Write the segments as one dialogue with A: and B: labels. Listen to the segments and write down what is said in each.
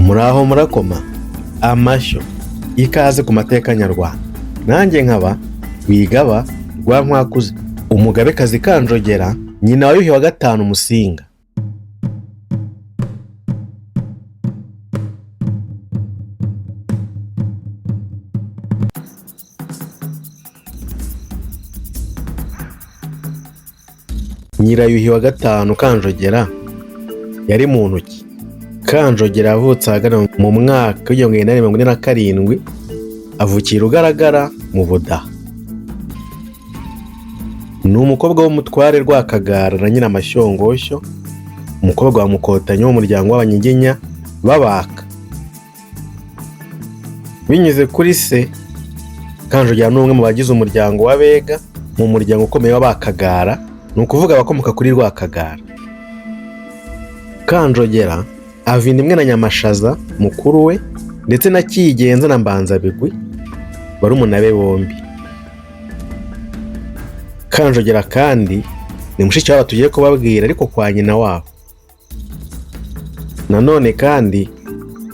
A: Muraho murakoma amashyo ikaze ku mateka nyarwanda. Nanjye nkaba Rwigaba rwa Nkwakuze, umugabekazi Kanjogera, nyina wa Yuhi wa gatanu Musinga. Nyirayuhi wa gatanu Kanjogera yari muntu ki? Kanjogera yavutse ahagana mu mwaka w'1847, avukira Ugaragara mu Budaha. Ni umukobwa w'umutware Rwakagara na Nyiramashyongoshyo, umukobwa wa Mukotanyi w'umuryango w'Abanyiginya b'Abaka. Binyuze kuri se, Kanjogera ni umwe mu bagize umuryango w'Abega, mu muryango ukomeye w'Abakagara, ni ukuvuga abakomoka kuri Rwakagara. Kanjogera ava inda imwe na Nyamashaza mukuru we, ndetse na Kigenza na Mbanzabigwi barumuna be bombi. Kanjogera kandi ni mushiki wabo tugiye kubabwira, ariko kwa nyina wabo. Nanone kandi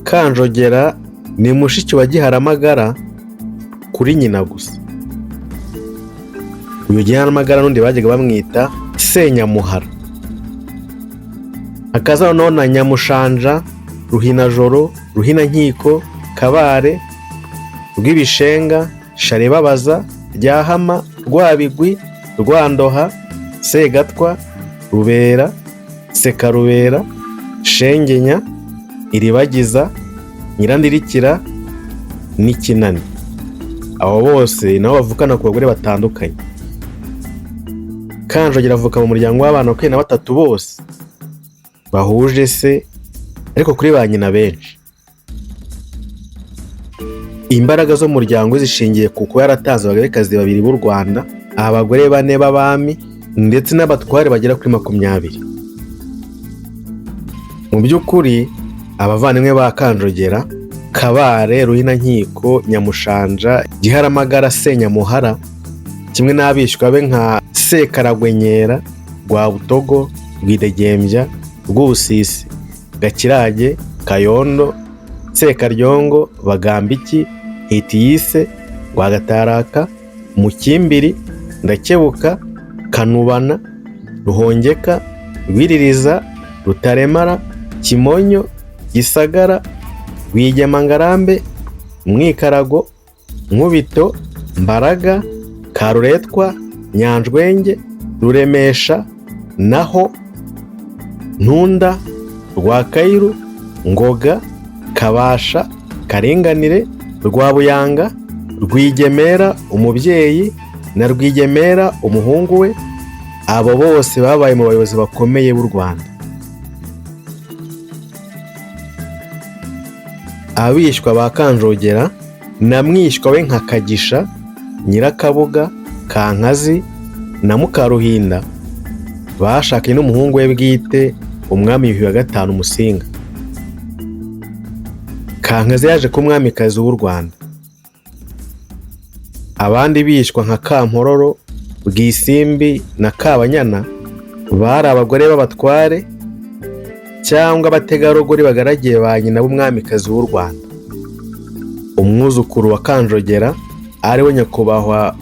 A: Kanjogera ni mushiki wa Giharamagara kuri nyina gusa. Uyu Giharamagara n'undi bajyaga bamwita Senyamuhara. Hakaza noneho na Nyamushanja, Ruhinajoro, Ruhinankiko, Kabare, Rwibishenga, Sharebabaza, Ryahama, Rwabigwi, Rwandoha, Segatwa, Rubera, Sekarubera, Shengenya, Iribagiza, Nyirandirikira n'Ikinani. Abo bose nabo bavukana ku bagore batandukanye. Kanjogera avuka mu muryango w'abana 23 bose bahuje se, ariko kuri ba nyina benshi. Imbaraga zo mu muryango zishingiye ku kuba yaratanze abagabekazi 2 b'u Rwanda, abagore 4 b'abami, ndetse n'abatware bagera kuri 20. Mu by'ukuri abavandimwe ba Kanjogera, Kabare, Ruhinankiko, Nyamushanja, Giharamagara, Senyamuhara, kimwe n'abishwa be nka Sekaragwenyera, Rwabutogo, Rwidegembya, Rwusisi, Gakirage, Kayondo, Sekaryongo, Bagambiki, Hitiyise, Rwagataraka, Mukimbiri, Ndakebuka, Kanubana, Ruhongeka, Rwiririza, Rutaremara, Kimonyo, Gisagara, Rwigemangarambe, Mwikarago, Nkubito, Mbaraga, Karuretwa, Nyanjwenge, Ruremesha, Naho, Ntunda, Rwakairu, Ngoga, Kabasha, Karinganire, Rwabuyanga, Rwigemera umubyeyi na Rwigemera umuhungu we. Abo bose babaye mu bayobozi bakomeye b'u Rwanda. Abishwa ba Kanjogera na mwishwa we nka Kagisha, Nyirakabuga, Kankazi na Mukaruhinda bashakanye n'umuhungu we bwite, umwami Yuhi wa gatanu Musinga. Kankazi yaje ku mwamikazi w'u Rwanda. Abandi bishwa nka Kampororo, Bwisimbi na Kabanyana bari abagore b'abatware cyangwa abategarugori bagaragiye ba nyina b'umwamikazi w'u Rwanda. Umwuzukuru wa Kanjogera ariwe nyakubahwa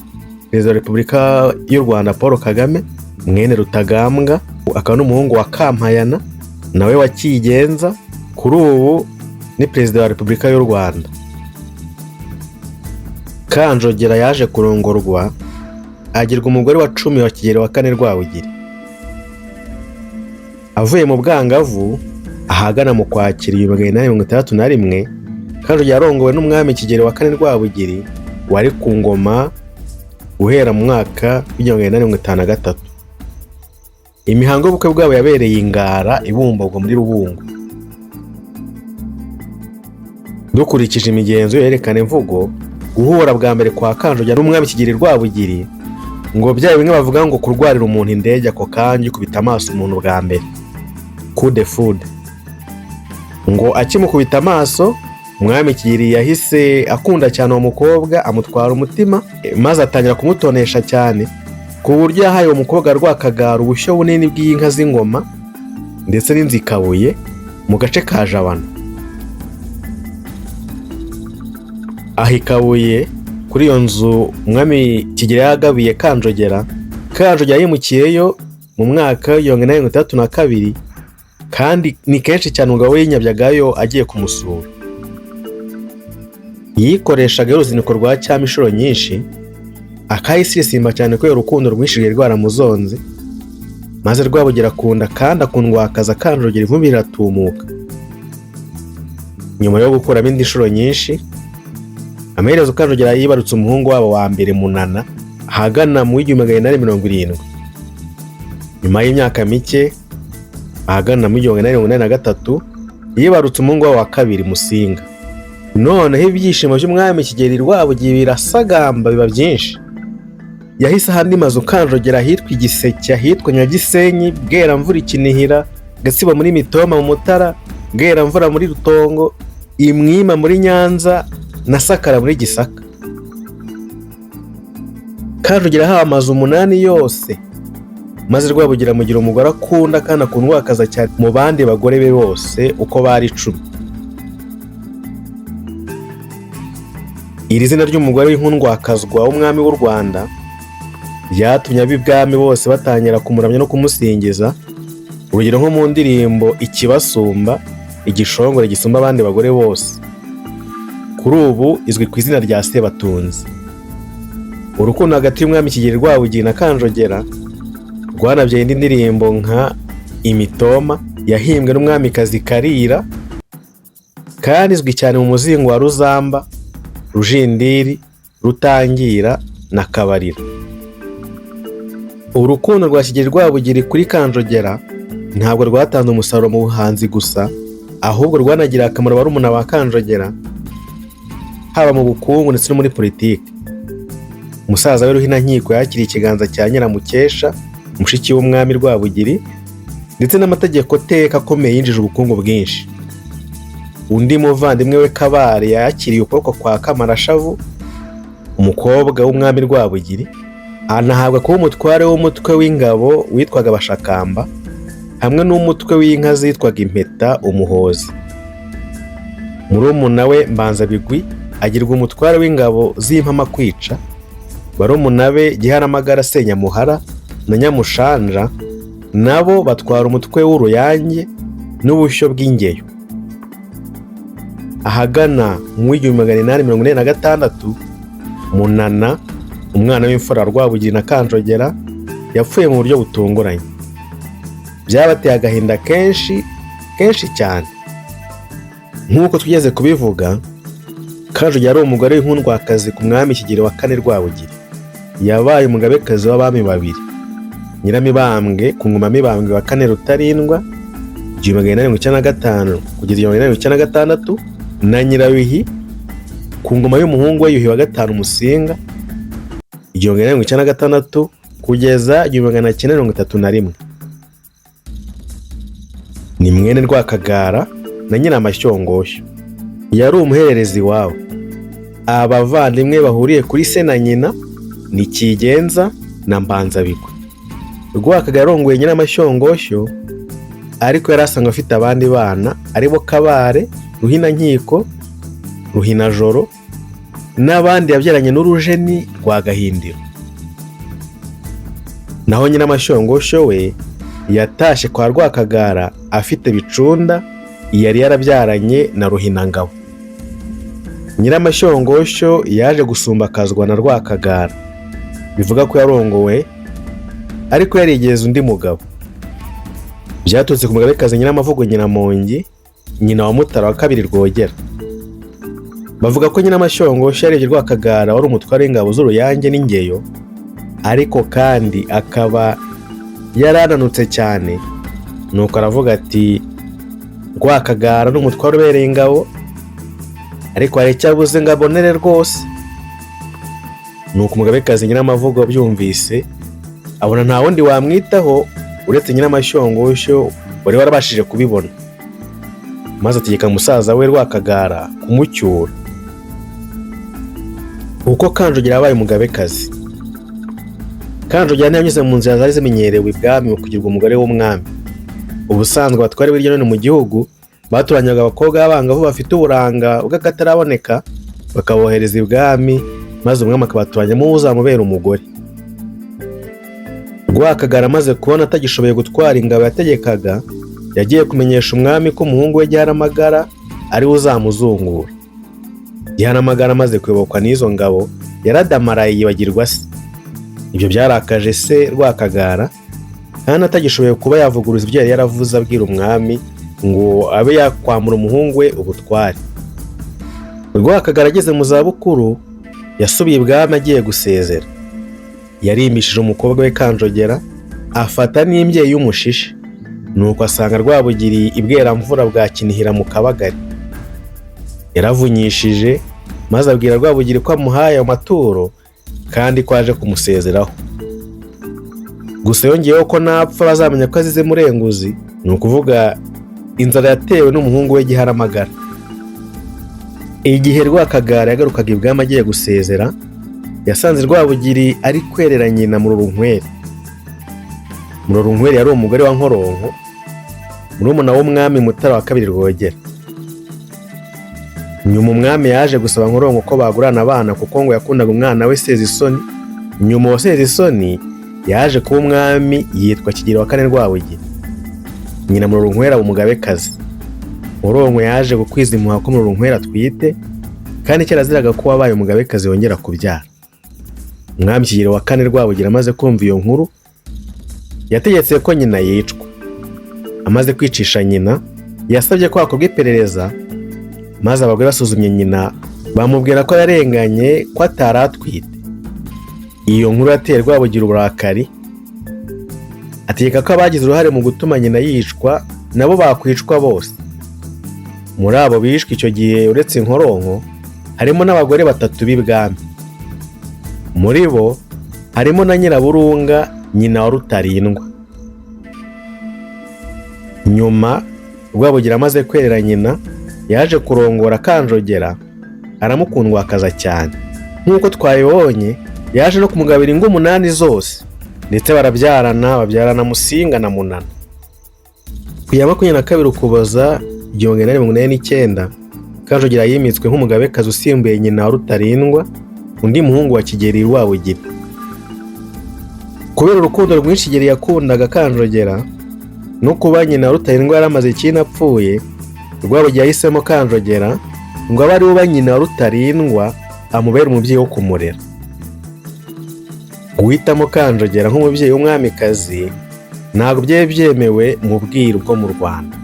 A: Perezida wa Repubulika y'u Rwanda Paul Kagame, mwene Rutagambwa, akaba n'umuhungu wa Kampayana nawe wa Kigenza, kuri ubu ni Perezida wa Repubulika y'u Rwanda. Kanjogera yaje kurongorwa agirwa umugore wa 10 wa Kigeli wa 4 Rwabugiri. Avuye mu bwangavu ahagana mu Kwakira 1861, Kanjogera yarongowe n'umwami Kigeli wa 4 Rwabugiri wari ku ngoma guhera mu mwaka w'1853. Imihango y'ubukwe bwabo yabereye Ingara Ibumbabwa muri Rubungo. Dukurikije imigenzo yerekana imvugo, guhura bwa mbere kwa Kanjogera n'umwami Kigeli Rwabugiri ngo byaye bimwe bavuga ngo kurwarira umuntu indege ako kanje kubita amaso umuntu bwa mbere, coup de foudre. Ngo akimukubita amaso, umwami Kigeli yahise akunda cyane uwo mukobwa, amutwara umutima, maze atangira kumutonesha cyane, ku buryo yahaye uwo mukobwa Rwakagara ubushyo bunini bw'inka z'ingoma ndetse n'inzikabuye mu gace ka Jabana. aha i Kabuye kuri iyo nzu umwami Kigeli yagabiye Kanjogera. Kanjogera yimukiyeyo mu mwaka w'1862 kandi ni kenshi cyane umugabo we yinyabyagayo agiye kumusura. Yikoreshaga uruziniko rwa cyami inshuro nyinshi, akayisisimba cyane kubera urukundo rwinshi rwari rwaramuzonze, maze Rwabugiri akunda kandi akundwakaza Kanjogera ivumbi riratumuka. Nyuma yo gukuramo indi inshuro nyinshi, amaherezo Kanjogera yibarutse umuhungu wabo wa mbere Munana ahagana mu 1870. Nyuma y'imyaka mike, ahagana mu 1883, yibarutse umuhungu wabo wa kabiri Musinga. Noneho ibyishimo by'umwami Kigeli Rwabugiri birasagamba biba byinshi. Yahise ahandi mazu Kanjogera ahitwa Igiseke, ahitwa Nyagisenyi, Bweramvura Ikinihira, Gatsibo muri Mitoma mu Mutara, Bweramvura muri Rutongo, Imwima muri Nyanza na Sakara muri Gisaka. Kanjogera ahawe amazu 8 yose, maze Rwabugiri amugira umugore akunda kandi akundwakaza cyane mu bandi bagore be bose uko bari 10. Iri zina ry'umugore w'inkundwakazwa w'umwami w'u Rwanda ryatumye ab'ibwami bose batangira kumuramya no kumusingiza. Urugero nko mu ndirimbo Ikibasumba, igishongore gisumba abandi bagore bose, kuri ubu izwi ku izina rya Sebatunzi. Urukundo hagati y'umwami Kigeli Rwabugiri na Kanjogera rwanabyaye indi ndirimbo nka Imitoma yahimbwe n'umwamikazi Kalira, kandi izwi cyane mu muzingo wa Ruzamba, Rujindiri, Rutangira na Kabariro. Urukundo rwa Kigeli Rwabugiri kuri Kanjogera ntabwo rwatanze umusaruro mu buhanzi gusa, ahubwo rwanagiriye akamaro barumuna ba Kanjogera, haba mu bukungu ndetse no muri politiki. Umusaza we Ruhinankiko yakiriye ikiganza cya Nyiramukesha, mushiki w'umwami Rwabugiri, ndetse n'amategeko teka akomeye yinjije ubukungu bwinshi. Undi muvandimwe we Kabare yakiriye ukuboko kwa Kamarashavu, umukobwa w'umwami Rwabugiri, anahabwa kuba umutware w'umutwe w'ingabo witwaga Bashakamba, hamwe n'umutwe w'inka zitwaga Impeta Umuhozi. Murumuna we Mbanzabigwi agirwa umutware w'ingabo z'impama kwica. Barumuna be Giharamagara Senyamuhara na Nyamushanja nabo batwara umutwe w'Uruyange n'ubushyo bw'Ingeyo. Ahagana mu 1846, Munana, umwana w'imfura Rwabugiri na Kanjogera, yapfuye mu buryo butunguranye. Byabateye agahinda kenshi cyane. Nk'uko tugeze kubivuga, Kanjogera ari umugore w'inkundwakazi ku mwami Kigeli wa 4 Rwabugiri. Yabaye umugabekazi w'abami babiri, Nyiramibambwe ku ngoma Mibambwe wa 4 Rutarindwa 1895 kugeza 1896, na Nyirayuhi ku ngoma y'umuhungu we Yuhi wa 5 Musinga 1896 kugeza 1931. Ni mwene Rwakagara na Nyiramashyongoshyo. Yari umuhererezi wawe. Abavandimwe bahuriye kuri se na nyina ni Kigenza na Mbanzabigwi. Rwakagara yarongoye Nyiramashyongoshyo, ariko yari asanzwe afite abandi bana aribo Kabare, Ruhinankiko, Ruhinajoro n'abandi yabyaranye n'Urujeni rwa Gahindiro. Naho Nyiramashyongoshyo we yatashe kwa Rwakagara afite Bicunda yari yarabyaranye na Ruhinangabo. Nyiramashyongoshyo yaje gusumbakazwa na Rwakagara, bivuga ko yarongowe ariko yarigeze undi mugabo. Byatutse ku mugabekazi Nyiramavugo Nyiramongi, nyina wa Mutara wa 2 Rwogera. Bavuga ko Nyiramashyongoshyo yarebye Rwakagara wari umutware w'ingabo z'Uruyange n'Ingeyo, ariko kandi akaba yarananutse cyane, nuko aravuga ati Rwakagara n'umutware ubereye ingabo, ariko hari icyabuze ngo abonere rwose. Nuko umugabekazi Nyiramavugo byumvise abona nta wundi wamwitaho uretse Nyiramashyongoshyo wari warabashije kubibona, maze ategeka musaza we Rwakagara kumucyura. Uko Kanjogera yabaye umugabekazi. Kanjogera ntiyanyuze mu nzira zari zimenyerewe ibwami mu kugirwa umugore w'umwami. Ubusanzwe abatware b'iryo none mu gihugu baturanyaga abakobwa b'abangavu bafite uburanga bw'akataraboneka, bakabohereza ibwami, maze umwami akabatoranyamo uzamubera umugore. Rwakagara amaze kubona atagishoboye gutwara ingabo yategekaga, yagiye kumenyesha umwami ko umuhungu we Giharamagara ari we uzamuzungura. Giharamagara amaze kuyobokwa n'izo ngabo yaradamaraye yibagirwa se. Ibyo byarakaje se Rwakagara, kandi atagishoboye kuba yavuguruza ibyo yari yaravuze abwira umwami ngo abe yakwambura umuhungu we ubutware. Rwakagara ageze mu zabukuru yasubiye ibwami agiye gusezera. Yarimbishije umukobwa we Kanjogera, afata n'imbyeyi y'umushishi, nuko asanga Rwabugiri ibweramvura bwa Kinihira mu Kabagari. Yaravunyishije maze abwira Rwabugiri ko amuhaye ayo maturo kandi ko aje kumusezeraho. Gusa yongeyeho ko napfa bazamenya ko azize Murenguzi, ni ukuvuga inzara yatewe n'umuhungu we Giharamagara. Igihe Rwakagara yagarukaga ibwami agiye gusezera, yasanze Rwabugiri ari kwerera nyina Murorunkwere. Murorunkwere yari umugore wa Nkoronko, murumuna w'umwami Mutara wa II Rwogera. Nyuma umwami yaje gusaba Nkoronko ko bagurana abana kuko ngo yakundaga umwana we Sezisoni. Nyuma wa Sezisoni yaje kuba umwami yitwa Kigeli wa IV Rwabugiri. Nyina Murorunkwere aba umugabekazi. Nkoronko yaje gukwiza impuha ko Murorunkwere atwite, kandi cyaraziraga ko wabaye umugabekazi wongera kubyara. Umwami Kigeli wa IV Rwabugiri amaze kumva iyo nkuru, yategetse ko nyina yicwa. Amaze kwicisha nyina, yasabye ko hakorwa iperereza, maze abagore basuzumye nyina bamubwira ko yarenganye ko atari atwite. Iyo nkuru yateye Rwabugiri uburakari, ategeka ko abagize uruhare mu gutuma nyina yicwa nabo bakwicwa bose. Muri abo bishwe icyo gihe uretse Nkoronko, harimo n'abagore 3 b'ibwami. Muri bo harimo na Nyiraburunga, nyina wa Rutarindwa. Nyuma Rwabugiri amaze kwerera nyina, yaje kurongora Kanjogera, aramukundwakaza cyane. Nk'uko twabibonye, yaje no kumugabira ingo 8 zose, ndetse babyarana Musinga na Munana. Ku ya 22 Ukuboza 1889, Kanjogera yimitswe nk'umugabekazi usimbuye nyina wa Rutarindwa, undi muhungu wa Kigeli Rwabugiri. Kubera urukundo rwinshi Kigeli yakundaga Kanjogera no kuba nyina wa Rutarindwa yaramaze ikintu apfuye, Rwabugiri yahisemo Kanjogera ngo abe ari we nyina wa Rutarindwa amubera umubyeyi wo kumurera. Guhitamo Kanjogera nk'umubyeyi w'umwamikazi ntabwo byari byemewe mu bwiru bwo mu Rwanda,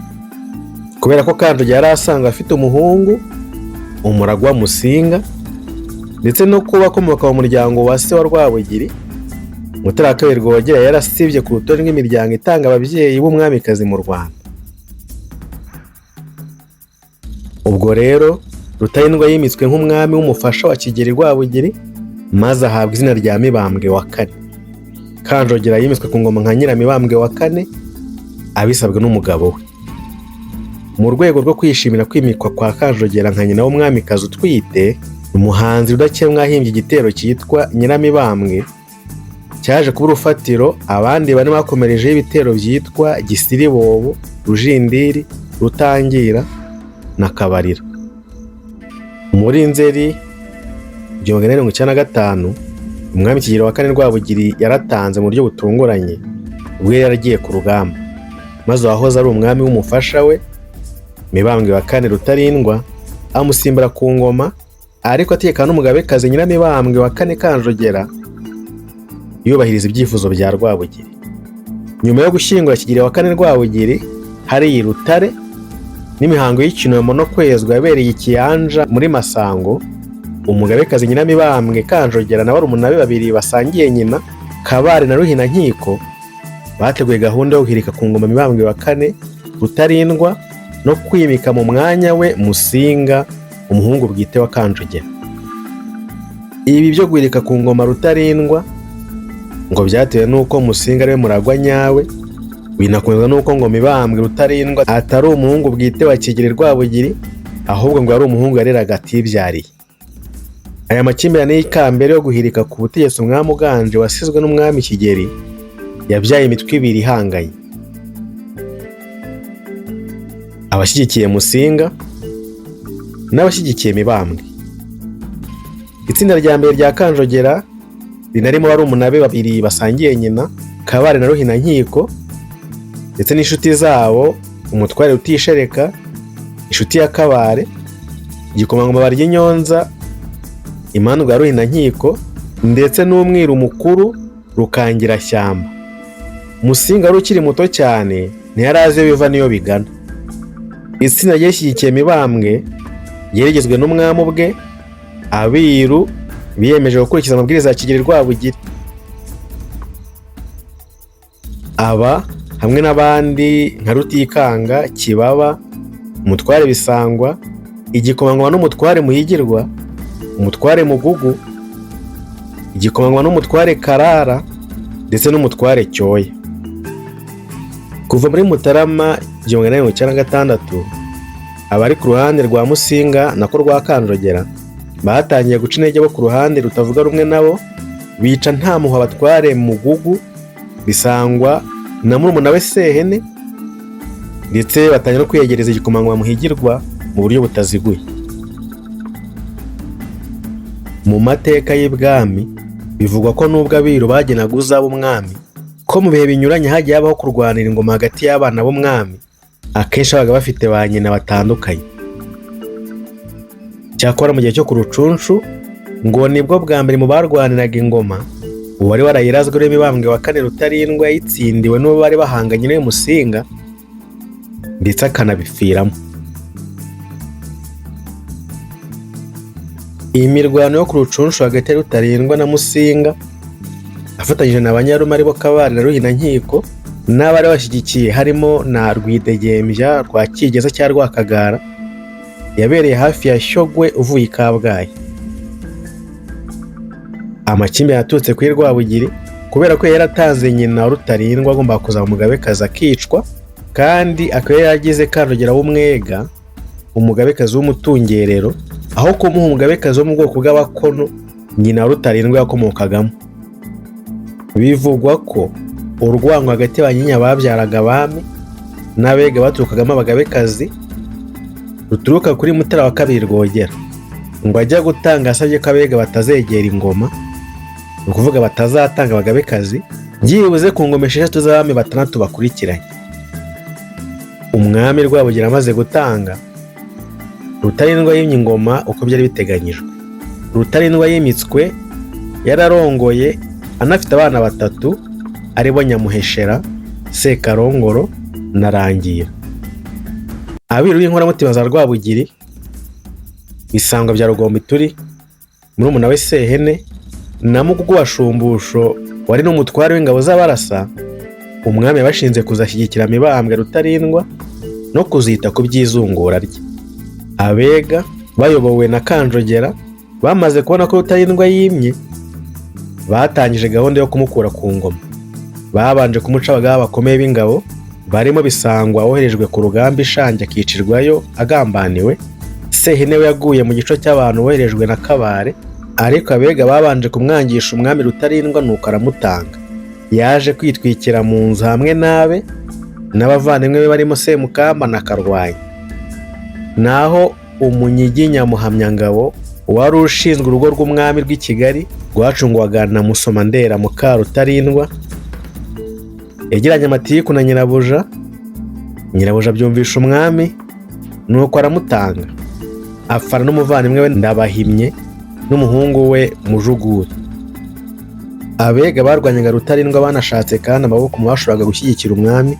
A: kubera ko Kanjogera yari asanga afite umuhungu, umuragwa Musinga, ndetse no kuba akomoka mu muryango wa se wa Rwabugiri. Mutara wa II Rwogera yarasibye ku rutonde rw'imiryango itanga ababyeyi b'umwamikazi mu Rwanda. Ubwo rero Rutarindwa yimitswe nk'umwami w'umufasha wa Kigeli Rwabugiri, maze ahabwa izina rya Mibambwe wa IV. Kanjogera yimitswe ku ngoma nka Nyiramibambwe wa IV, abisabwe n'umugabo we. Mu rwego rwo kwishimira kwimikwa kwa Kanjogera nka nyina w'umwamikazi utwite, umuhanzi Rudakemwa yahimbye igitero cyitwa Nyiramibambwe, cyaje kuba urufatiro abandi bane bakomerejeho ibitero byitwa Gisiribobo, Rujindiri, Rutangira na Kabarira. Muri Nzeri 1895, umwami Kigeli wa IV Rwabugiri yaratanze mu buryo butunguranye ubwo yari yaragiye ku rugamba, maze wahoze ari umwami w'umufasha we Mibambwe wa IV Rutarindwa amusimbura ku ngoma, ariko atekana n'umugabekazi Nyiramibambwe wa IV Kanjogera yubahiriza ibyifuzo bya Rwabugiri. Nyuma yo gushyingura Kigeli wa IV Rwabugiri hari i Rutare, n'imihango y'icyunamo no kwezwa yabereye Ikiyanja muri Masango, umugabekazi Nyiramibambwe Kanjogera na barumuna be 2 basangiye nyina, Kabare na Ruhinankiko, bateguye gahunda yo guhirika ku ngoma Mibambwe wa IV Rutarindwa no kwimika mu mwanya we Musinga, umuhungu bwite wa Kanjogera. Ibi byo guhirika ku ngoma Rutarindwa ngo byatewe n'uko Musinga ari we muragwa nyawe, binakomeza n'uko ngo Mibambwe Rutarindwa atari umuhungu bwite wa Kigeli Rwabugiri, ahubwo ngo ari umuhungu yareraga atibyariye. Aya makimbirane y'ikambere yo guhirika ku butegetsi umwami uganje wasizwe n'umwami Kigeli yabyaye imitwe 2 ihanganye. Abashyigikiye Musinga n'abashyigikiye Mibambwe. Itsinda rya mbere rya Kanjogera rinarimo barumuna be babiri basangiye nyina, Kabare na Ruhinankiko, ndetse n'inshuti zabo, umutware Rutishereka, inshuti ya Kabare, igikomangoma Baryinyonza, Imandwa ya Ruhinankiko, ndetse n'umwiru mukuru Rukangirashyamba. Musinga wari ukiri muto cyane, ntiyari azi iyo biva n'iyo bigana. Itsinda ryashyigikiye Mibambwe ryerigezwe n'umwami ubwe. Abiru biyemeje gukurikiza amabwiriza ya Kigeli Rwabugiri. Aba hamwe n'abandi nka Rutikanga, Kibaba, umutware Bisangwa, igikomangoma n'umutware Muhigirwa, umutware Mugugu, igikomangoma n'umutware Karara, ndetse n'umutware Cyoya. Kuva muri Mutarama 1996, abari ku ruhande rwa Musinga nako rwa Kanjogera batangiye guca intege bo ku ruhande rutavuga rumwe nabo, bica nta muhwa abatware Mugugu, Bisangwa na murumuna we Sehene, ndetse batangira no kwiyegereza igikomangoma Muhigirwa mu buryo butaziguye. Mu mateka y'ibwami bivugwa ko nubwo abiru bagenaga uzaba umwami, ko mu bihe binyuranye hagiye habaho kurwanira ingoma hagati y'abana b'umwami, akenshi babaga bafite ba nyina batandukanye. Cyakora mu gihe cyo ku Rucunshu ngo nibwo bwa mbere mu barwaniraga ingoma uwari warayirazwe uri Mibambwe wa kane Rutarindwa yitsindiwe n'uwo bari bahanganye nawe Musinga, ndetse akanabipfiramo. Iyi mirwano yo ku Rucunshu hagati ya Rutarindwa na Musinga afatanyije na Banyarume aribo Kabare na Ruhinankiko n'abari bashyigikiye harimo na Rwidegembya rwa Kigeza cya Rwakagara, yabereye hafi ya Shyogwe uvuye i Kabgayi. Amakimbirane yaturutse kuri Rwabugiri kubera ko yaratanze nyina wa Rutarindwa agomba kuza umugabekazi akicwa, kandi akaba yaragize Kanjogera w'umwega, umugabekazi w'umutungerero, aho kumuha umugabekazi wo mu bwoko bw'Abakono nyina wa Rutarindwa yakomokagamo. Bivugwa ko urwango hagati y'abanyinya babyaraga abami n'abega baturukagamo abagabekazi ruturuka kuri Mutara wa kabiri Rwogera, ngo ajya gutanga asabye ko abega batazegera ingoma, ni ukuvuga batazatanga abagabekazi byibuze ku ngoma 6 z'abami 6 bakurikiranye. Umwami Rwabugiri amaze gutanga, Rutarindwa yimye ingoma uko byari biteganyijwe. Rutarindwa yimitswe yararongoye anafite abana 3 aribo Nyamuheshera, Sekarongoro na Rangira. Abiru b'inkoramutima za Rwabugiri, Bisangwa bya Rugombituri, murumuna we Sehene na Mugugu wa Shumbusho wari n'umutware w'ingabo z'Abarasa, umwami yabashinze kuzashyigikira Mibambwe Rutarindwa no kuzita ku by'izungura rye. Abega bayobowe na Kanjogera bamaze kubona ko Rutarindwa yimye, batangije gahunda yo kumukura ku ngoma. Babanje kumuca abagaba bakomeye b'ingabo barimo Bisangwa woherejwe ku rugamba Ishangi akicirwayo agambaniwe, Sehene we yaguye mu gico cy'abantu woherejwe na Kabare, ariko abega babanje kumwangisha umwami Rutarindwa nuko aramutanga. Yaje kwitwikira mu nzu hamwe nabe n'abavandimwe be barimo Semukamba na Karwanya. Naho Umunyigi Nyamuhamyangabo wari ushinzwe urugo rw'umwami rw'i Kigali rwacungwaga na Musomandera muka Rutarindwa, yagiranye amatiku na Nyirabuja. Nyirabuja byumvisha umwami nuko aramutanga, afana n'umuvandimwe we Ndabahimye n'umuhungu we Mujuguri. Abega barwanyaga Rutarindwa banashatse kandi amaboko mu bashoboraga gushyigikira umwami.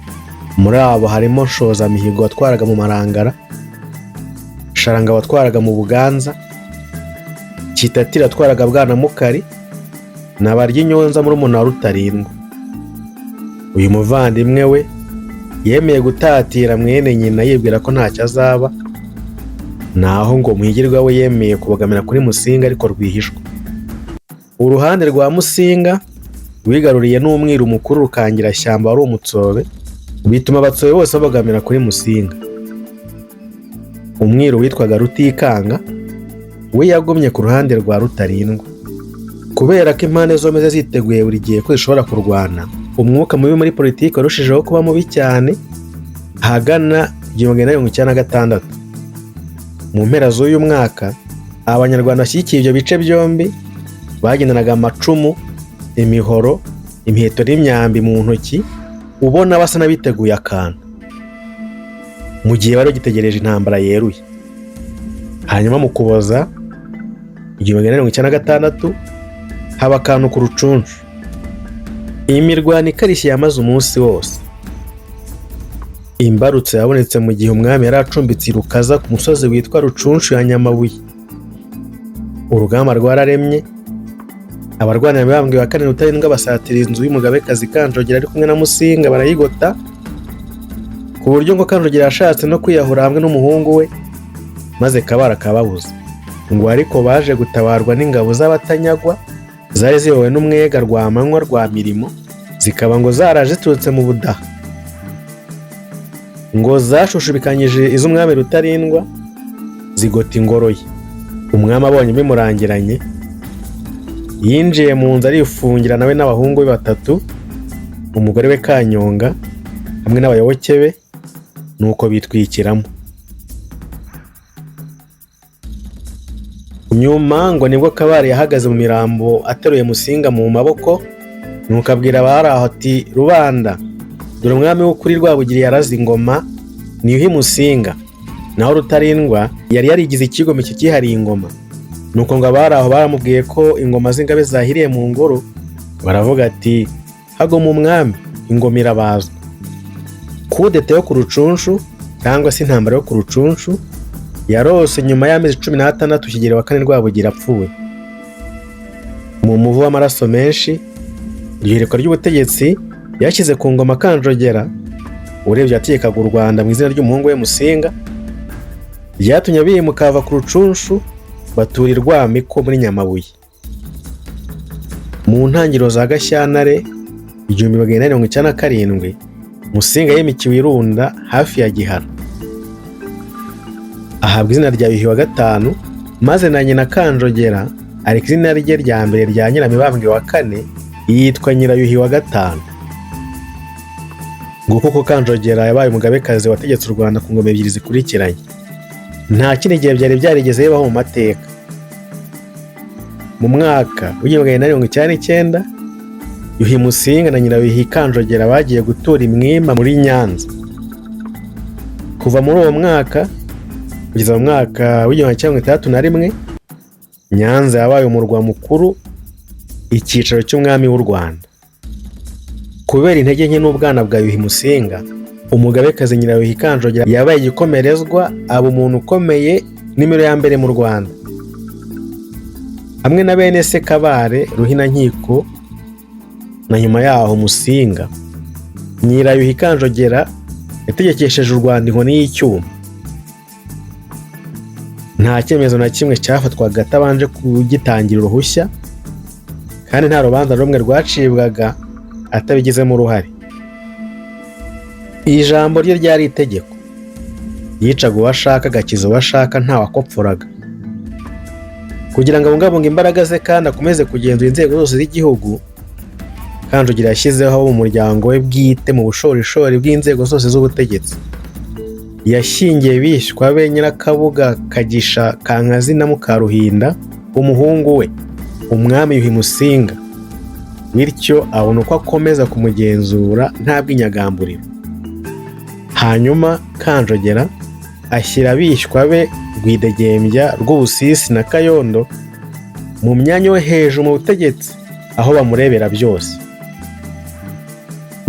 A: Muri abo harimo Nshozamihigo watwaraga mu Marangara, Sharanga watwaraga mu Buganza, Kitatira watwaraga Bwanamukari na Baryinyonza murumuna wa Rutarindwa. Uyu muvandimwe we yemeye gutatira mwene nyina yibwira ko ntacyo azaba, naho ngo Muhigirwa we yemeye kubagamira kuri Musinga ariko rwihishwa. Uruhande rwa Musinga wigaruriye n'umwiru mukuru Rukangirashyamba wari umutsobe, bituma abatsobe bose babagamira kuri Musinga. Umwiru witwaga Rutikanga we yagomye ku ruhande rwa Rutarindwa. Kubera ko impande zombi ziteguye buri gihe ko zishobora kurwana, umwuka mubi muri politiki warushijeho kuba mubi cyane. Hagana 1996 mu mpera z'uyu mwaka, Abanyarwanda bashyigikiye ibyo bice byombi bagendanaga amacumu, imihoro, imiheto n'imyambi mu ntoki, ubona basa n'abiteguye akantu mu gihe bari bagitegereje intambara yeruye. Hanyuma mu Kuboza 1996 haba akantu ku Rucunshu. Iyi mirwano ikarishye yamaze umunsi wose. Imbarutso yabonetse mu gihe umwami yari acumbitse i Rukaza ku musozi witwa Rucunshu ya Nyamabuye. Urugamba rwararemye, abarwanira Mibambwe wa kane Rutarindwa basatira inzu y'umugabekazi Kanjogera ari kumwe na Musinga barayigota, ku buryo ngo Kanjogera yashatse no kwiyahura hamwe n'umuhungu we, maze Kabara kababuza. Ngo ariko baje gutabarwa n'ingabo z'abatanyagwa zari ziyobowe n'umwega Rwamanywa rwa Mirimo, zikaba ngo zaraje ziturutse mu Budaha. Ngo zashushubikanyije iz'umwami Rutarindwa zigota ingoro ye. Umwami abonye bimurangiranye, yinjiye mu nzu arifungira nawe n'abahungu be batatu, umugore we Kanyonga hamwe n'abayoboke be, nuko bitwikiramo. Nyuma ngo nibwo Kabare yahagaze mu mirambo ateruye Musinga mu maboko, nuko abwira abari aho ati, rubanda, dore umwami w'ukuri Rwabugiri yaraze ingoma, ni Yuhi Musinga. Naho Rutarindwa yari yarigize ikigome cyihariye ingoma. Nuko ngo abari aho baramubwiye ko ingoma z'ingabe zahiriye mu ngoro, baravuga ati, hagoma umwami, ingoma irabazwa. Kudeta yo ku Rucunshu cyangwa se intambara yo ku Rucunshu yarose nyuma y'amezi 16 Kigeli wa kane Rwabugiri apfuye. Mu muvu w'amaraso menshi, iherekwa ry'ubutegetsi yashyize ku ngoma Kanjogera, urebye yategekaga u Rwanda mu izina ry'umuhungu we Musinga, ryatumye bimuka bava ku Rucunshu batura i Rwamiko muri Nyamabuye. Mu ntangiriro za Gashyantare 1997 Musinga yimikiwe i Runda hafi ya Gihara, ahabwa izina rya Yuhi wa gatanu, maze na nyina Kanjogera ariko izina rye rya mbere rya Nyiramibambwe wa kane yitwa Nyirayuhi wa gatanu. Nguko ko Kanjogera yabaye umugabekazi wategetse u Rwanda ku ngoma ebyiri zikurikiranye. Nta kindi gihe byari byarigeze bibaho mu mateka. Mu mwaka w'1999 Yuhi Musinga na Nyirayuhi Kanjogera bagiye gutura imwima muri Nyanza. Kuva muri uwo mwaka kugeza mu mwaka w'1961 Nyanza yabaye umurwa mukuru, icyicaro cy'umwami w'u Rwanda. Kubera intege nke n'ubwana bwa Yuhi Musinga, umugabekazi Nyirayuhi Kanjogera yabaye igikomerezwa, aba umuntu ukomeye nimero ya mbere mu Rwanda, hamwe na bene se Kabare, Ruhinankiko na nyuma yaho Musinga. Nyirayuhi Kanjogera yategekesheje u Rwanda inkoni y'icyuma. Nta cyemezo na kimwe cyafatwaga atabanje kugitangira uruhushya, kandi nta rubanza rumwe rwacibwaga atabigizemo uruhare. Ijambo rye ryari itegeko. Yicaga uwo ashaka, agakiza uwo ashaka, nta wakopfuraga. Kugira ngo abungabunge imbaraga ze kandi akomeze kugenzura inzego zose z'igihugu, Kanjogera yashyizeho umuryango we bwite mu bushorishori bw'inzego zose z'ubutegetsi. Yashyingiye bishywa be Nyirakabuga, Kagisha, Kankazi na Mukaruhinda umuhungu we umwami Yuhi Musinga, bityo abona uko akomeza kumugenzura nta bw'inyagamburiro. Hanyuma Kanjogera ashyira abishywa be Rwidegembya, Rwubusisi na Kayondo mu myanya yo hejuru mu butegetsi, aho bamurebera byose.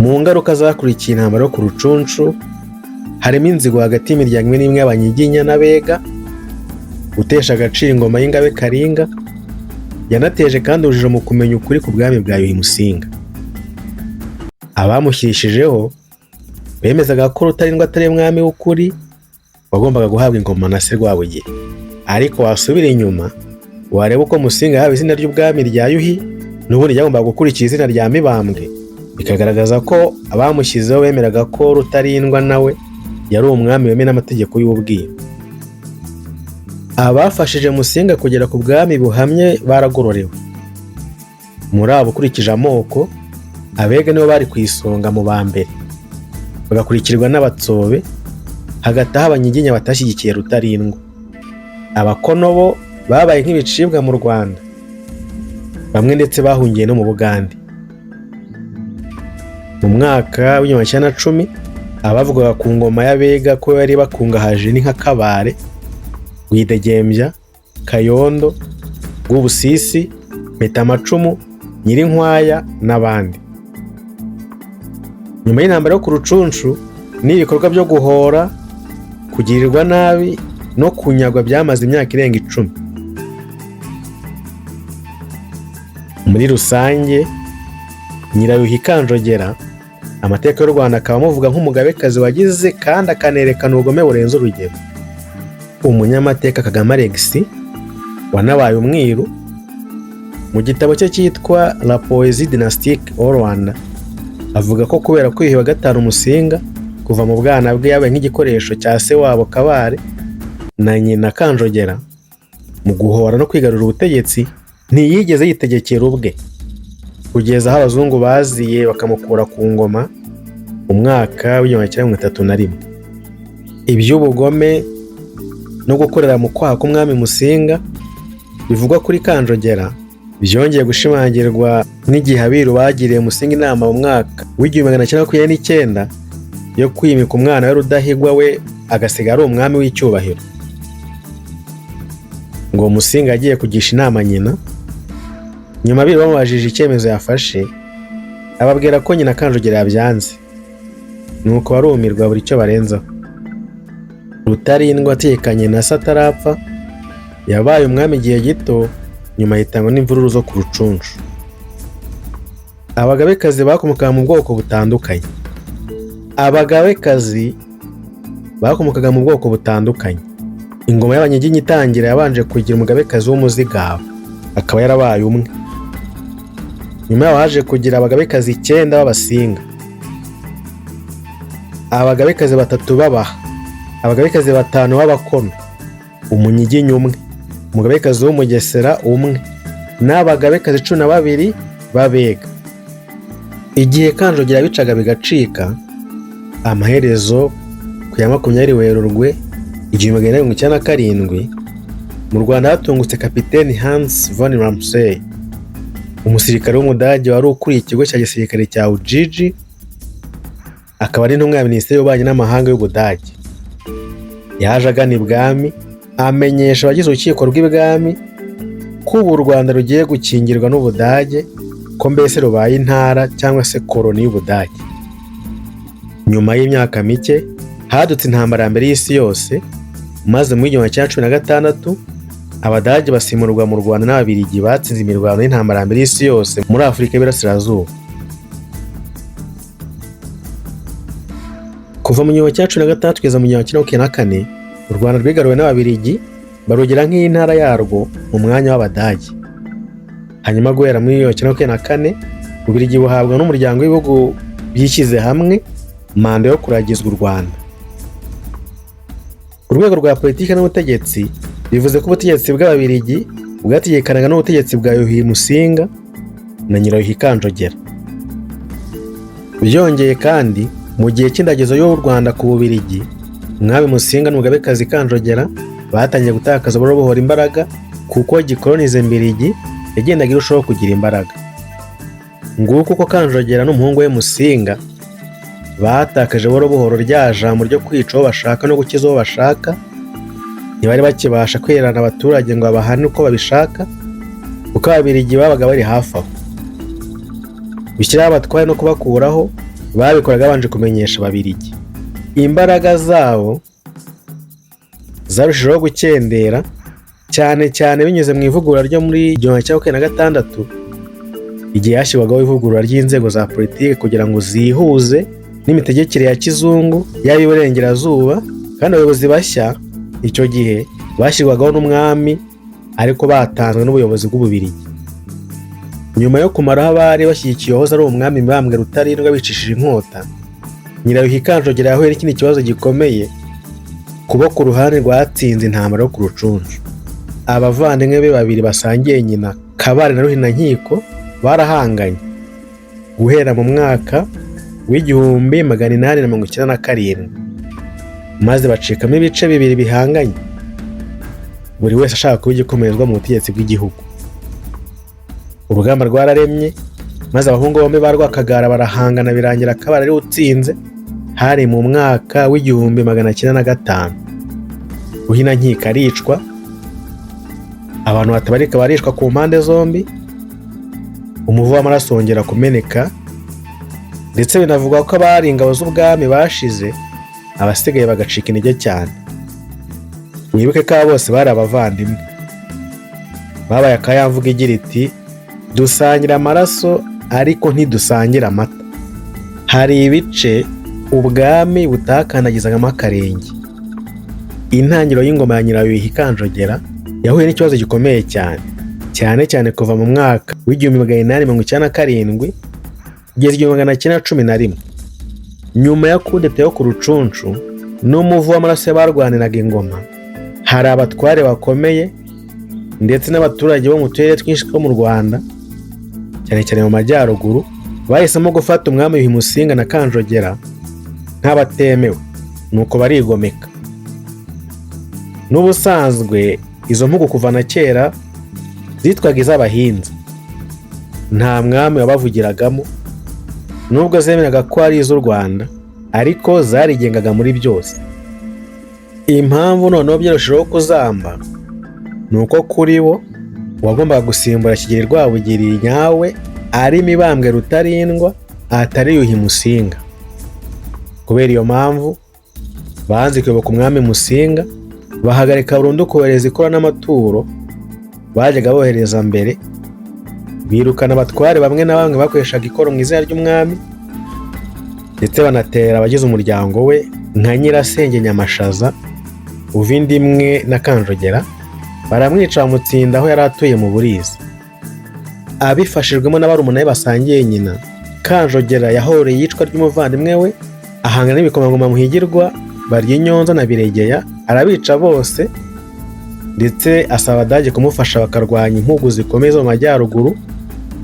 A: Mu ngaruka zakurikiye intambara yo ku Rucunshu harimo inzigo hagati y'imiryango imwe n'imwe y'Abanyiginya n'Abega, gutesha agaciro ingoma y'Ingabe Karinga. Yanateje kandi urujijo mu kumenya ukuri ku bwami bwa Yuhi Musinga. Abamushyirishijeho bemezaga ko Rutarindwa atari umwami w'ukuri wagombaga guhabwa ingoma na se Rwabugiri. Ariko wasubira inyuma wareba uko Musinga yahawe izina ry'ubwami rya Yuhi, n'ubundi yagombaga gukurikira izina rya Mibambwe, bikagaragaza ko abamushyizeho bemeraga ko Rutarindwa nawe yari umwami wemewe n'amategeko y'ubwiru. Abafashije Musinga kugera ku bwami buhamye baragororewe. Muri abo ukurikije amoko, Abega nibo bari ku isonga mu ba mbere, bagakurikirwa n'Abatsobe, hagati aho Abanyiginya batashyigikiye Rutarindwa. Abakono bo babaye nk'ibicibwa mu Rwanda, bamwe ndetse bahungiye no mu Bugande. Mu mwaka w'1910 abavugaga ku ngoma y'Abega ko bari bakungahaje ni nka Kabare, Rwidegembya, Kayondo, Rwubusisi, Mpetamacumu, Nyirinkwaya n'abandi. Nyuma y'intambara yo ku Rucunshu n'ibikorwa byo guhora, kugirirwa nabi no kunyagwa byamaze imyaka irenga 10. Muri rusange, Nyirayuhi Kanjogera amateka y'u Rwanda akaba amuvuga nk'umugabekazi wagize kandi akanerekana ubugome burenze urugero. Umunyamateka Kagame Alexis wanabaye umwiru, mu gitabo cye cyitwa La Poésie dynastique au Rwanda, avuga ko kubera ko Yuhi wa gatanu Musinga kuva mu bwana bwe yabaye nk'igikoresho cya se wabo Kabare na nyina Kanjogera mu guhora no kwigarurira ubutegetsi, ntiyigeze yitegekera ubwe kugeza aho abazungu baziye bakamukura ku ngoma mu mwaka w'1931. Iby'ubugome no gukorera mu kwaha k'umwami Musinga bivugwa kuri Kanjogera byongeye gushimangirwa n'igihe abiru bagiriye Musinga inama mu mwaka w'1929 yo kwimika umwana we Rudahigwa we agasigara ari umwami w'icyubahiro. Ngo Musinga agiye kugisha inama nyina, nyuma abiru bamubajije icyemezo yafashe, ababwira ko nyina Kanjogera yabyanze, nuko barumirwa buri cyo barenzaho. Rutarindwa atekanye na se atarapfa yabaye umwami igihe gito, nyuma yitangwa n'imvururu zo ku Rucunshu. Abagabekazi bakomokaga mu bwoko butandukanye. Ingoma y'Abanyiginya itangira yabanje kugira umugabekazi w'umuzigaba, akaba yarabaye umwe. Nyuma yaho haje kugira abagabekazi 9 b'Abasinga, abagabekazi 3 b'Abaha, abagabekazi 5 b'Abakono, Umunyiginya umwe, umugabekazi w'Umugesera umwe, n'abagabekazi 12 b'Abega. Igihe Kanjogera bicaga bigacika, amaherezo ku ya 20 Werurwe 1997 mu Rwanda hatungutse Kapiteni Hans von Ramsay, umusirikare w'Umudage wari ukuriye ikigo cya gisirikare cya Ujiji, akaba ari n'umwe wa Minisitiri w'Ububanyi n'Amahanga y'Ubudage. Yaje agana ibwami amenyesha abagize urukiko rw'ibwami ko u Rwanda rugiye gukingirwa n'Ubudage, ko mbese rubaye intara cyangwa se koloni y'Ubudage. Nyuma y'imyaka mike hadutse intambara ya mbere y'isi yose, maze mu 1916 Abadage basimurwa mu Rwanda n'Ababiligi batsinze imirwano y'intambara ya mbere y'isi yose muri Afurika y'Iburasirazuba. Kuva mu 1916 kugeza mu 1994 u Rwanda rwigaruwe n'Ababiligi barugira nk'intara yarwo mu mwanya w'Abadage. Hanyuma guhera muri 1994 Ubabiligi buhabwa n'umuryango w'ibihugu byishyize hamwe manda yo kuragizwa u Rwanda. Urwego rwa politiki n'ubutegetsi bivuze ko ubutegetsi bw'Ababiligi bwategekanaga n'ubutegetsi bwa Yuhi Musinga na Nyirayuhi Kanjogera. Byongeye kandi mu gihe cy'indagizo y'u Rwanda ku Bubirigi, umwami Musinga n'umugabekazi Kanjogera batangiye gutakaza buhoro imbaraga, kuko gikolonize Mbiligi yagendaga irushaho kugira imbaraga. Nguko uko Kanjogera n'umuhungu we Musinga batakaje buhoro rya jambo ryo kwica uwo bashaka no gukiza uwo bashaka. Ntibari bakibasha kwerana abaturage ngo babahane uko babishaka, kuko Ababiligi babaga bari hafi aho. Bishyiraho abatware no kubakuraho babikoraga babanje kumenyesha Ababiligi. Imbaraga zabo zarushijeho gukendera, cyane binyuze mu ivugurura ryo muri 1926, igihe hashyirwagaho ivugurura ry'inzego za politiki kugira ngo zihuze n'imitegekere ya kizungu y'Iburengerazuba, kandi abayobozi bashya icyo gihe bashyirwagaho n'umwami ariko batanzwe n'ubuyobozi bw'Ububirigi. Nyuma yo kumaraho abari bashyigikiye uwahoze ari umwami Mibambwe Rutarindwa bicishije inkota, Nyirayuhi Kanjogera yahuye n'ikindi kibazo gikomeye, kuba ku ruhande rwatsinze intambara yo ku Rucunshu. Abavandimwe be babiri basangiye nyina Kabare na Ruhinankiko barahanganye guhera mu mwaka w'1897, maze bacikamo ibice bibiri bihanganye. buri wese ashaka kuba igikomerezwa mu butegetsi bw'igihugu. Urugamba rwararemye maze abahungu bombi ba Rwakagara barahangana birangira Kabare ari utsinze. Hari mu mwaka w'1905. Ruhinankiko aricwa, abantu batabarika barishwa ku mpande zombi, umuvu w'amaraso wongera kumeneka, ndetse binavugwa ko abari ingabo z'ubwami bashize, abasigaye bagacika intege cyane. Mwibuke ko bose bari abavandimwe. Babaye akayamvuga igira iti dusangira amaraso ariko ntidusangira amata. Hari ibice ubwami butakandagizagamo akarenge. Intangiriro y'ingoma ya Nyirayuhi Kanjogera yahuye n'ikibazo gikomeye cyane cyane kuva mu mwaka w'1897 kugeza 1911. Nyuma ya kudeta yo ku Rucunshu n'umuvu w'amaraso y'abarwaniraga ingoma, hari abatware bakomeye ndetse n'abaturage bo mu turere twinshi two mu Rwanda, cyane mu majyaruguru, bahisemo gufata umwami Yuhi Musinga na Kanjogera nk'abatemewe, nuko barigomeka. N'ubusanzwe izo mpugu kuva na kera zitwaga iz'abahinza. Nta mwami wabavugiragamo, nubwo zemeraga ko ari iz'u Rwanda, ariko zarigengaga muri byose. Impamvu noneho byarushijeho kuzamba nuko kuri bo uwagombaga gusimbura Kigeli Rwabugiri nyawe ari Mibambwe Rutarindwa atari Yuhi Musinga. Kubera iyo mpamvu banze kuyoboka umwami Musinga, bahagarika burundu kohereza ikora n'amaturo bajyaga bohereza mbere, birukana abatware bamwe na bamwe bakoreshaga ikoro mu izina ry'umwami, ndetse banatera abagize umuryango we nka Nyirasenge Nyamashaza uva inda imwe na Kanjogera, baramwica bamutsinda aho yari atuye mu Buriza. Abifashijwemo n'abarumuna be basangiye nyina, Kanjogera yahoreye iyicwa ry'umuvandimwe we, ahangana n'ibikomangoma Muhigirwa, Baryinyonza na Biregeya, arabica bose, ndetse asaba Abadage kumufasha bakarwanya impugu zikomeye zo mu majyaruguru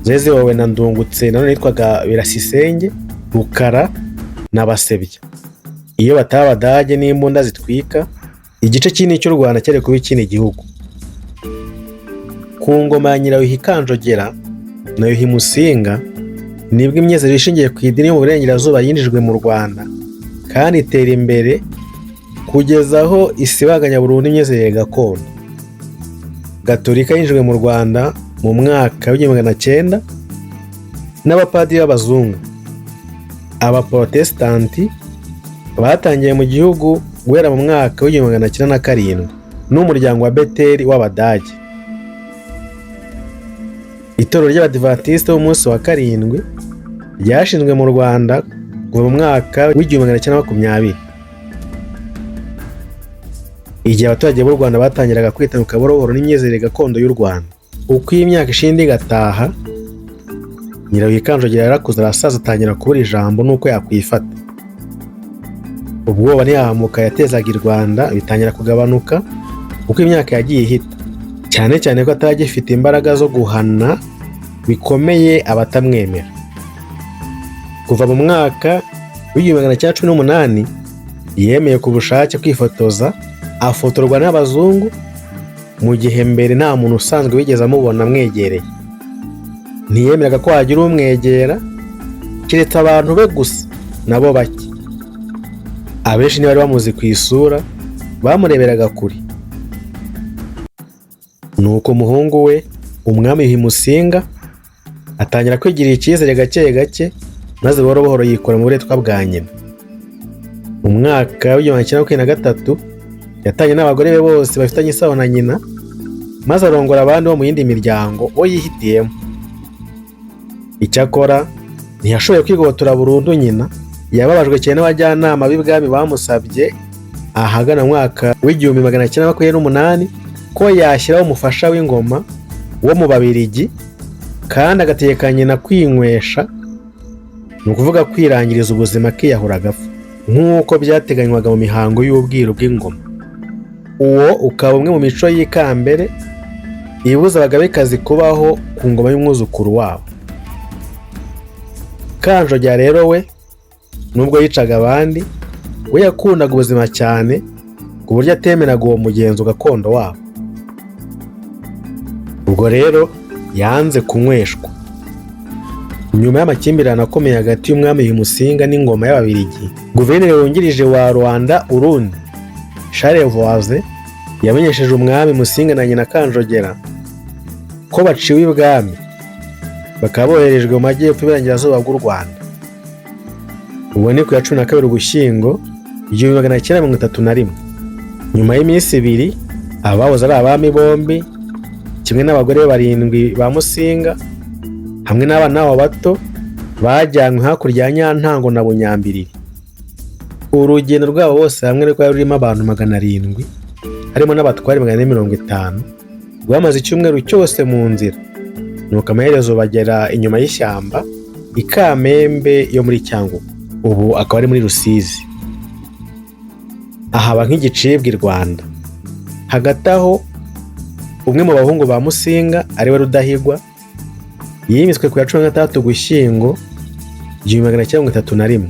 A: zari ziyobowe na Ndungutse nanone yitwaga Birasisenge, Rukara na Basebya. Iyo bataba Abadage n'imbunda zitwika, igice kinini cy'u Rwanda cyari kuba ikindi gihugu. Ku ngoma ya Nyirayuhi Kanjogera na Yuhi Musinga nibwo imyizerere ishingiye ku idini mu burengerazuba yinjijwe mu Rwanda kandi itera imbere kugeza aho isibanganya burundu imyizerere gakondo. Gatolika yinjijwe mu Rwanda mu mwaka w'1900 n'abapadiri b'abazungu. Abaprotesitanti batangiye mu gihugu guhera mu mwaka w'1907 n'umuryango wa Beteli w'Abadage. Itorero ry'Abadivantisite b'umunsi wa karindwi ryashinzwe mu Rwanda kuva mu mwaka w'1920. Igihe abaturage b'u Rwanda batangiraga kwitanuka buhoro n'imyizerere gakondo y'u Rwanda. Uko iyi myaka ishindi igataha, Nyirayuhi Kanjogera yarakuze arasaza, atangira kubura ijambo n'uko yakwifata. Ubwoba n'ihahamuka yatezaga i Rwanda bitangira kugabanuka uko imyaka yagiye ihita, cyane ko atagifite imbaraga zo guhana bikomeye abatamwemera. Kuva mu mwaka w'1918 yemeye ku bushake kwifotoza, afotorwa n'abazungu, mu gihe mbere nta muntu usanzwe wigeze amubona amwegereye. Ntiyemeraga ko hagira umwegera keretse abantu be gusa, nabo bake. Abenshi ntibari bamuzi ku isura, bamureberaga kure. Nuko umuhungu we umwami Yuhi Musinga atangira kwigirira icyizere gake, maze buhoro yikora mu buretwa bwa nyina. Mu mwaka w'1923 yatanye n'abagore be bose bafitanye isano na nyina, maze arongora abandi bo mu yindi miryango bo yihitiyemo. Icyakora ntiyashoboye kwigobotora burundu nyina, yababajwe cyane n'abajyanama b'ibwami bamusabye ahagana mu mwaka w'1928 ko yashyiraho umufasha w'ingoma wo mu Babirigi kandi agategeka nyina kwinywesha, ni ukuvuga kwirangiriza ubuzima akiyahura agapfa, nk'uko byateganywaga mu mihango y'ubwiru bw'ingoma. Uwo ukaba umwe mu mico y'ikambere ibuza abagabekazi kubaho ku ngoma y'umwuzukuru wabo. Kanjogera rero we nubwo yicaga abandi, we yakundaga ubuzima cyane ku buryo atemeraga uwo mugenzo gakondo wabo. ubwo rero yanze kunyweshwa. Nyuma y'amakimbirane akomeye hagati y'umwami Yuhi Musinga n'ingoma y'Ababiligi, guverineri wungirije wa Rwanda Urundi Charles Voisin yamenyesheje umwami Musinga na nyina Kanjogera ko baciwe ibwami, bakaba boherejwe mu majyepfo y'Iburengerazuba bw'u Rwanda. Ubwo ni ku ya 12 Ugushyingo 1931. Nyuma y'iminsi ibiri, abahoze ari abami bombi kimwe n'abagore 7 ba Musinga hamwe n'abana babo bato bajyanywe hakurya ya Nyantango na Bunyambiriri. Urugendo rwabo bose hamwe rwari rurimo abantu 700 harimo n'abatwari 450, rwamaze icyumweru cyose mu nzira, nuko amaherezo bagera inyuma y'ishyamba i Kamembe yo muri Cyangugu, ubu akaba ari muri Rusizi, ahaba nk'igicibwa i Rwanda. Hagati aho umwe mu bahungu ba Musinga ariwe Rudahigwa yimiswe ku ya 16 Ugushyingo 1931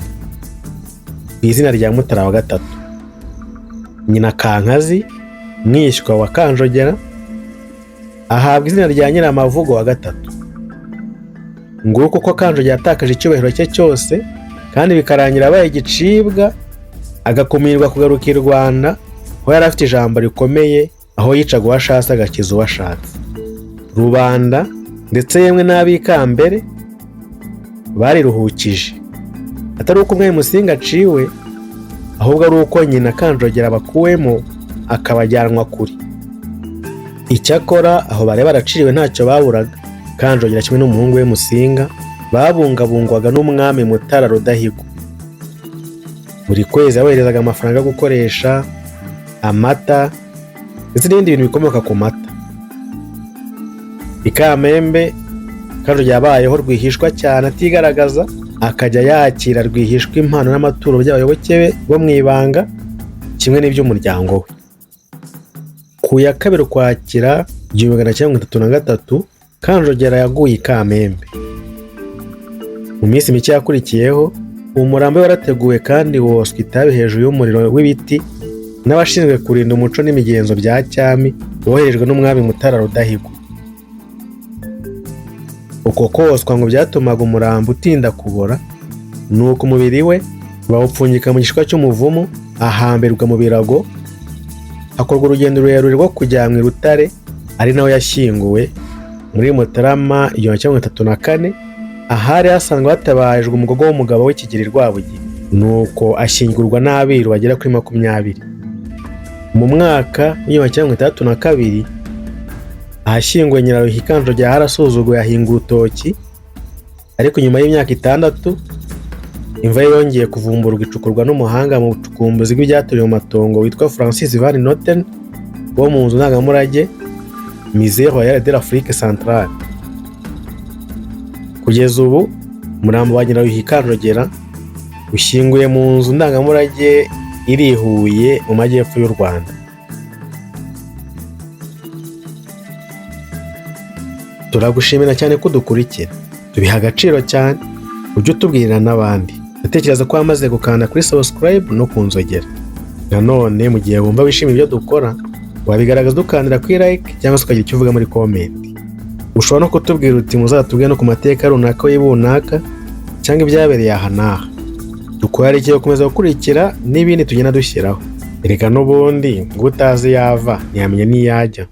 A: ku izina rya Mutara wa gatatu. Nyina Kankazi mwishywa wa Kanjogera ahabwa izina rya Nyiramavugo wa gatatu. Nguko ko Kanjogera yatakaje icyubahiro cye cyose kandi bikarangira abaye igicibwa, agakumirwa kugaruka i Rwanda aho yari afite ijambo rikomeye, aho yicaga uwashatse agakiza uwashatse. Rubanda ndetse yemwe n'ab'Ikambere bariruhukije, atari uko umwami Musinga aciwe, ahubwo ari uko nyina Kanjogera bakuwemo akabajyanwa kure. Icyakora aho bari baraciriwe ntacyo baburaga. Kanjogera kimwe n'umuhungu we Musinga babungabungwaga n'umwami Mutara Rudahigwa. Buri kwezi aboherezaga amafaranga yo gukoresha, amata ndetse n'ibindi bintu bikomoka ku mata. I Kamembe Kanjogera yabayeho rwihishwa cyane atigaragaza, akajya yakira rwihishwa impano n'amaturo by'abayoboke be bo mu ibanga kimwe n'iby'umuryango we. Ku ya 2 Ukwakira 1933 Kanjogera yaguye i Kamembe. Mu minsi mike yakurikiyeho, umurambo warateguwe kandi woswa itabi hejuru y'umuriro w'ibiti n'abashinzwe kurinda umuco n'imigenzo bya cyami boherejwe n'umwami Mutara Rudahigwa. Uko koswa ngo byatumaga umurambo utinda kubora, nuko umubiri we bawupfunyika mu gishwa cy'umuvumu, ahambirwa mu birago, hakorwa urugendo rurerure rwo kujya mu Rutare, ari naho yashyinguwe muri Mutarama 1934, ahari hasanzwe hatabajwe umugogo w'umugabo we Kigeli Rwabugiri, nuko ashyingurwa n'abiru bagera kuri 20. Mu mwaka w'1932 ahashyinguwe Nyiraruhi Kanjogera harasuzuguye ahinga urutoki, ariko nyuma y'imyaka 6 imva yongeye kuvumburwa icukurwa n'umuhanga mu bucukumbuzi bw'ibyaturiwe mu matongo witwa Francis Van Noten wo mu nzu ndangamurage Musée Royal de l'Afrique Centrale. Kugeza ubu umurambo wa Nyiraruhi Kanjogera ushyinguye mu nzu ndangamurage iri i Huye mu majyepfo y'u Rwanda. Turagushimira cyane ko dukurikira, tubiha agaciro cyane, ujye utubwirira n'abandi. Ndatekereza ko wamaze gukanda kuri subscribe no kunzogera. Nanone mu gihe wumva wishimiye ibyo dukora, wabigaragaza dukandira kuri like cyangwa se ukagira icyo uvuga muri comment. Ushobora no kutubwira uti muzatubwire no ku mateka runaka y'ibunaka cyangwa ibyabereye aha n'aha. Dukorera gukomeza gukurikira n'ibindi tugenda dushyiraho. Erega n'ubundi ngo utazi yava ntiyamenya n'iyajya.